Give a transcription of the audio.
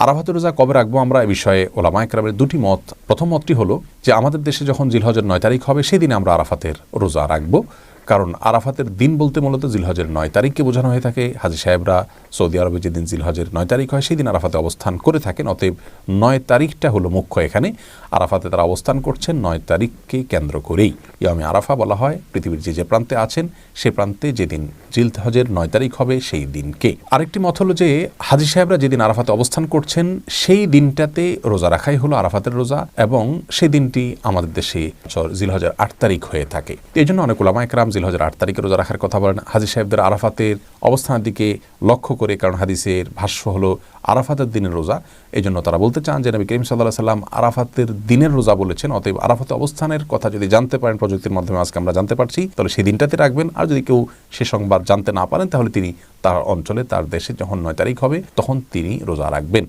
আরাফাতের রোজা কবে রাখবো আমরা, এ বিষয়ে ওলামায়ে কেরামের দুটি মত। প্রথম মতটি হলো যে আমাদের দেশে যখন জিলহজের 9 তারিখ হবে সেই দিনে আমরা আরাফাতের রোজা রাখবো। কারণ আরাফাতের দিন বলতে মূলত জিলহজের 9 তারিখকে বোঝানো হয়ে থাকে। হাজী সাহেবরা সৌদি আরবে যেদিন জিলহজের 9 তারিখ হয় সেই দিন আরাফাতে অবস্থান করে থাকেন। অতএব 9 তারিখটা হলো মুখ্য এখানে। আরাফাতে তারা অবস্থান করছেন 9 তারিখকে কেন্দ্র করেই। ইয়ামে আরাফা বলা হয় পৃথিবীর যে প্রান্তে আছেন সে প্রান্তে যেদিন জিলহজের 9 তারিখ হবে সেই দিনকে। আরেকটি মত হলো যে হাজী সাহেবরা যেদিন আরাফাতে অবস্থান করছেন সেই দিনটাতে রোজা রাখাই হলো আরাফাতের রোজা, এবং সেই দিনটি আমাদের দেশে জিলহজের 8 তারিখ হয়ে থাকে। এই জন্য অনেক উলামায়ে কেরাম জিলহজের 8 তারিখে রোজা রাখার কথা বলেন হাজী সাহেবদের আরাফাতের অবস্থানের দিকে লক্ষ্য করে, কারণ হাদিসের ভাষ্য হলো আরাফাতের দিনের রোজা। এই জন্য তারা বলতে চান যে নবী করিম সাল্লাল্লাহু আলাইহি সাল্লাম আরাফাতের দিনের রোজা বলেছেন। অতএব আরাফাতে অবস্থানের কথা যদি জানতে পারেন প্রযুক্তির মাধ্যমে আজকে আমরা জানতে পারছি, তাহলে সেই দিনটাতে রাখবেন। আর যদি কেউ সে সংবাদ জানতে না পারেন তাহলে তিনি তার অঞ্চলে তার দেশে যখন 9 তারিখ হবে তখন তিনি রোজা রাখবেন।